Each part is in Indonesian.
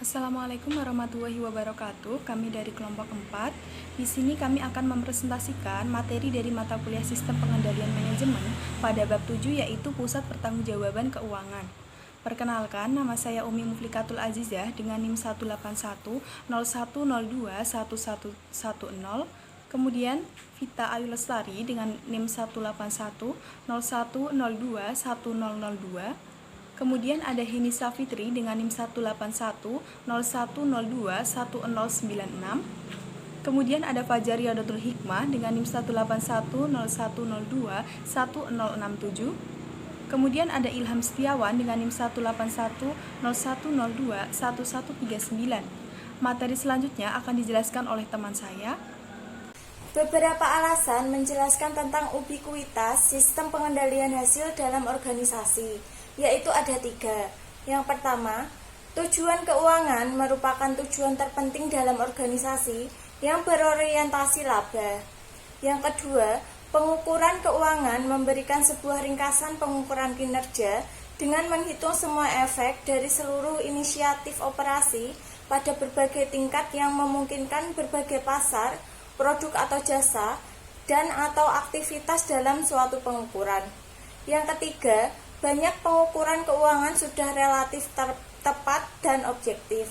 Assalamualaikum warahmatullahi wabarakatuh. Kami dari kelompok 4. Di sini kami akan mempresentasikan materi dari mata kuliah Sistem Pengendalian Manajemen pada bab 7 yaitu Pusat Pertanggungjawaban Keuangan. Perkenalkan, nama saya Umi Muflikatul Azizah dengan NIM 18101021110. Kemudian Vita Ayu Lestari dengan NIM 18101021002. Kemudian ada Hinisa Fitri dengan NIM 18101021096. Kemudian ada Fajar Riyadatul Hikmah dengan NIM 18101021067. Kemudian ada Ilham Setiawan dengan NIM 18101021139. Materi selanjutnya akan dijelaskan oleh teman saya. Beberapa alasan menjelaskan tentang ubikuitas sistem pengendalian hasil dalam organisasi, yaitu ada 3. Yang pertama, tujuan keuangan merupakan tujuan terpenting dalam organisasi yang berorientasi laba. Yang kedua, pengukuran keuangan memberikan sebuah ringkasan pengukuran kinerja dengan menghitung semua efek dari seluruh inisiatif operasi pada berbagai tingkat yang memungkinkan berbagai pasar, produk atau jasa, dan atau aktivitas dalam suatu pengukuran. Yang ketiga, banyak pengukuran keuangan sudah relatif tepat dan objektif.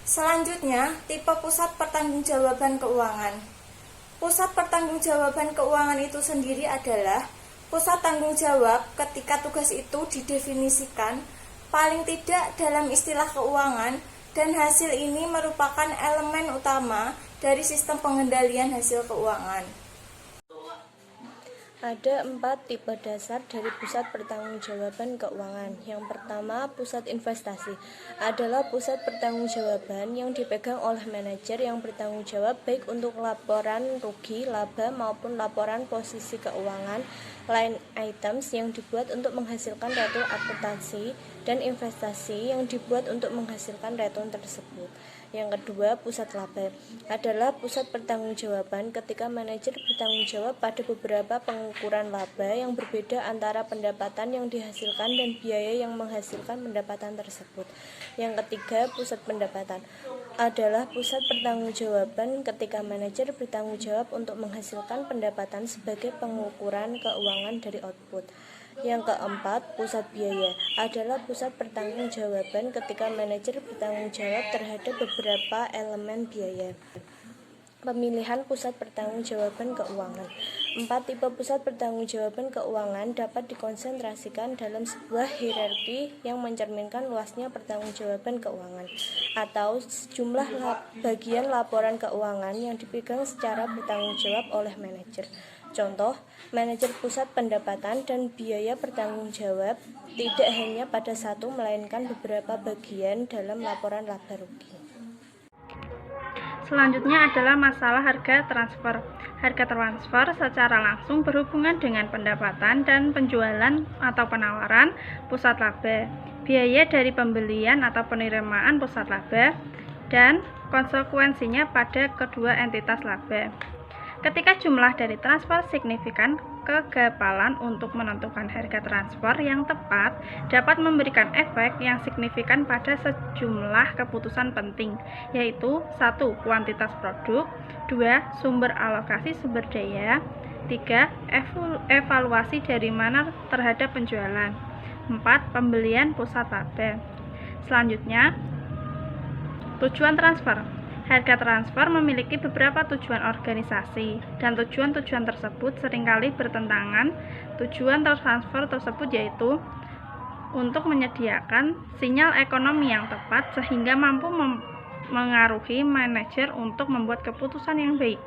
Selanjutnya, tipe pusat pertanggungjawaban keuangan. Pusat pertanggungjawaban keuangan itu sendiri adalah pusat tanggung jawab ketika tugas itu didefinisikan paling tidak dalam istilah keuangan, dan hasil ini merupakan elemen utama dari sistem pengendalian hasil keuangan. Ada 4 tipe dasar dari pusat pertanggungjawaban keuangan. Yang pertama, pusat investasi adalah pusat pertanggungjawaban yang dipegang oleh manajer yang bertanggung jawab baik untuk laporan rugi, laba maupun laporan posisi keuangan, line items yang dibuat untuk menghasilkan return akuntansi, dan investasi yang dibuat untuk menghasilkan return tersebut. Yang kedua, pusat laba adalah pusat pertanggungjawaban ketika manajer bertanggung jawab pada beberapa pengukuran laba yang berbeda antara pendapatan yang dihasilkan dan biaya yang menghasilkan pendapatan tersebut. Yang ketiga, pusat pendapatan adalah pusat pertanggungjawaban ketika manajer bertanggung jawab untuk menghasilkan pendapatan sebagai pengukuran keuangan dari output. Yang keempat, pusat biaya adalah pusat pertanggungjawaban ketika manajer bertanggung jawab terhadap beberapa elemen biaya. Pemilihan pusat pertanggungjawaban keuangan. 4 tipe pusat pertanggungjawaban keuangan dapat dikonsentrasikan dalam sebuah hierarki yang mencerminkan luasnya pertanggungjawaban keuangan atau jumlah bagian laporan keuangan yang dipegang secara bertanggung jawab oleh manajer. Contoh, manajer pusat pendapatan dan biaya bertanggung jawab tidak hanya pada satu melainkan beberapa bagian dalam laporan laba rugi. Selanjutnya adalah masalah harga transfer. Harga transfer secara langsung berhubungan dengan pendapatan dan penjualan atau penawaran pusat laba, biaya dari pembelian atau penerimaan pusat laba, dan konsekuensinya pada kedua entitas laba. Ketika jumlah dari transfer signifikan, kegapalan untuk menentukan harga transfer yang tepat dapat memberikan efek yang signifikan pada sejumlah keputusan penting, yaitu 1. Kuantitas produk, 2. Sumber alokasi sumber daya, 3. Evaluasi dari mana terhadap penjualan, 4. Pembelian pusat laba. Selanjutnya, tujuan transfer. Harga transfer memiliki beberapa tujuan organisasi, dan tujuan-tujuan tersebut seringkali bertentangan. Tujuan transfer tersebut yaitu untuk menyediakan sinyal ekonomi yang tepat sehingga mampu mengaruhi manajer untuk membuat keputusan yang baik.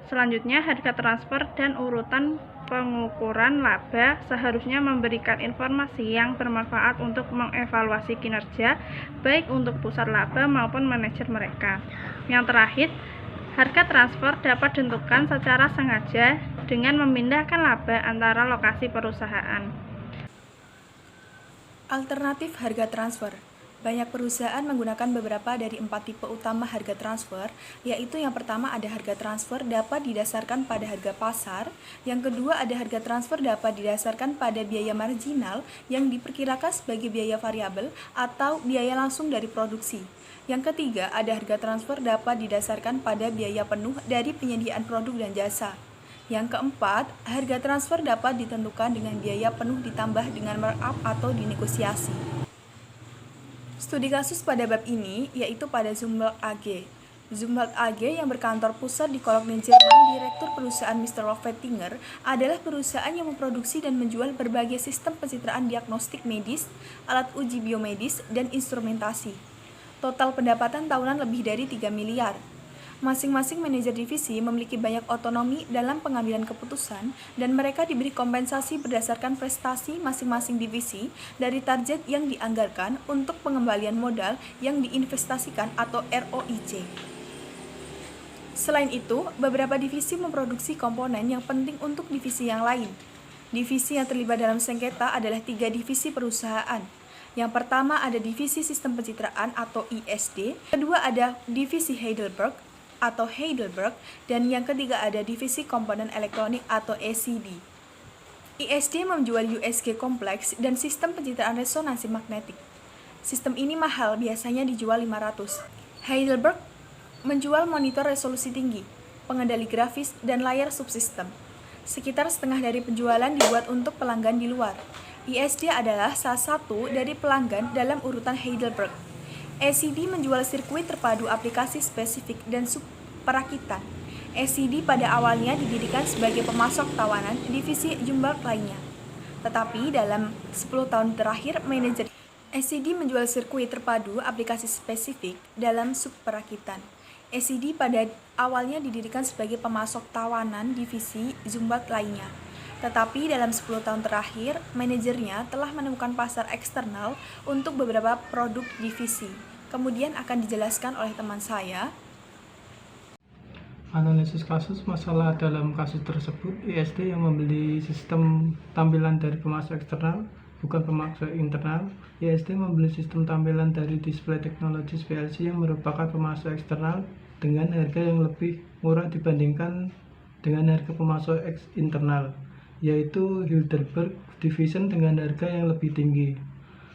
Selanjutnya, harga transfer dan urutan pengukuran laba seharusnya memberikan informasi yang bermanfaat untuk mengevaluasi kinerja baik untuk pusat laba maupun manajer mereka. Yang terakhir, harga transfer dapat ditentukan secara sengaja dengan memindahkan laba antara lokasi perusahaan. Alternatif harga transfer. Banyak perusahaan menggunakan beberapa dari 4 tipe utama harga transfer, yaitu yang pertama ada harga transfer dapat didasarkan pada harga pasar, yang kedua ada harga transfer dapat didasarkan pada biaya marginal yang diperkirakan sebagai biaya variabel atau biaya langsung dari produksi. Yang ketiga ada harga transfer dapat didasarkan pada biaya penuh dari penyediaan produk dan jasa. Yang keempat, harga transfer dapat ditentukan dengan biaya penuh ditambah dengan markup atau dinegosiasi. Studi kasus pada bab ini yaitu pada Zumwalt AG. Zumwalt AG yang berkantor pusat di Cologne, Jerman, direktur perusahaan Mr. Lofvettinger adalah perusahaan yang memproduksi dan menjual berbagai sistem pencitraan diagnostik medis, alat uji biomedis, dan instrumentasi. Total pendapatan tahunan lebih dari 3 miliar. Masing-masing manajer divisi memiliki banyak otonomi dalam pengambilan keputusan dan mereka diberi kompensasi berdasarkan prestasi masing-masing divisi dari target yang dianggarkan untuk pengembalian modal yang diinvestasikan atau ROIC. Selain itu, beberapa divisi memproduksi komponen yang penting untuk divisi yang lain. Divisi yang terlibat dalam sengketa adalah 3 divisi perusahaan. Yang pertama ada divisi sistem pencitraan atau ISD, kedua ada divisi Heidelberg, dan yang ketiga ada divisi komponen elektronik atau ECD. ISD menjual USG kompleks dan sistem pencitraan resonansi magnetik. Sistem ini mahal, biasanya dijual 500. Heidelberg menjual monitor resolusi tinggi, pengendali grafis, dan layar subsistem. Sekitar setengah dari penjualan dibuat untuk pelanggan di luar. ISD adalah salah satu dari pelanggan dalam urutan Heidelberg. ECD menjual sirkuit terpadu aplikasi spesifik dan subperakitan. ECD pada awalnya didirikan sebagai pemasok tawanan divisi Zumwalt lainnya. Tetapi dalam 10 tahun terakhir, manajer ECD menjual sirkuit terpadu aplikasi spesifik dalam subperakitan. ECD pada awalnya didirikan sebagai pemasok tawanan divisi Zumwalt lainnya. Tetapi dalam 10 tahun terakhir, manajernya telah menemukan pasar eksternal untuk beberapa produk divisi. Kemudian akan dijelaskan oleh teman saya. Analisis kasus masalah dalam kasus tersebut, ISD yang membeli sistem tampilan dari pemasok eksternal, bukan pemasok internal. ISD membeli sistem tampilan dari Display Technologies PLC yang merupakan pemasok eksternal dengan harga yang lebih murah dibandingkan dengan harga pemasok internal, yaitu Heidelberg Division dengan harga yang lebih tinggi.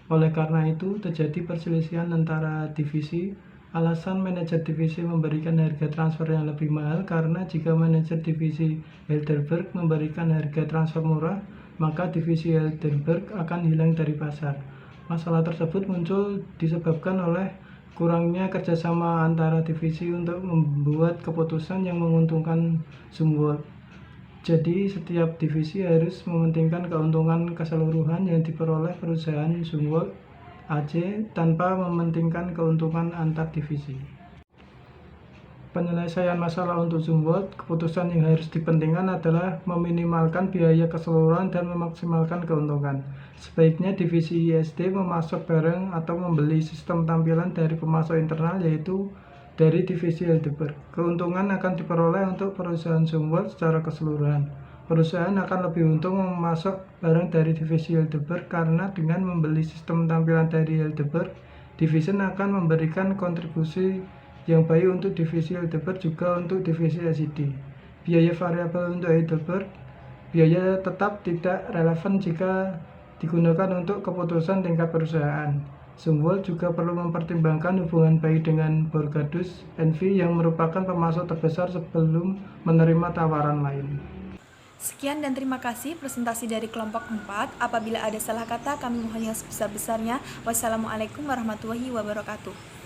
Oleh karena itu, terjadi perselisihan antara divisi. Alasan manajer divisi memberikan harga transfer yang lebih mahal karena jika manajer divisi Heidelberg memberikan harga transfer murah, maka divisi Heidelberg akan hilang dari pasar. Masalah tersebut muncul disebabkan oleh kurangnya kerjasama antara divisi untuk membuat keputusan yang menguntungkan Zumwalt. Jadi, setiap divisi harus mementingkan keuntungan keseluruhan yang diperoleh perusahaan Zumwalt AG tanpa mementingkan keuntungan antar divisi. Penyelesaian masalah untuk Zumwalt, keputusan yang harus dipentingkan adalah meminimalkan biaya keseluruhan dan memaksimalkan keuntungan. Sebaiknya divisi ISD memasok barang atau membeli sistem tampilan dari pemasok internal, yaitu dari divisi Heidelberg. Keuntungan akan diperoleh untuk perusahaan Zumwalt secara keseluruhan. Perusahaan akan lebih untung memasok barang dari divisi Heidelberg karena dengan membeli sistem tampilan dari Heidelberg, divisi akan memberikan kontribusi yang baik untuk divisi Heidelberg juga untuk divisi ECD. Biaya variabel untuk Heidelberg, biaya tetap tidak relevan jika digunakan untuk keputusan tingkat perusahaan. Zumwalt juga perlu mempertimbangkan hubungan baik dengan Borgadus NV yang merupakan pemasok terbesar sebelum menerima tawaran lain. Sekian dan terima kasih presentasi dari kelompok 4. Apabila ada salah kata, kami mohon yang sebesar-besarnya. Wassalamualaikum warahmatullahi wabarakatuh.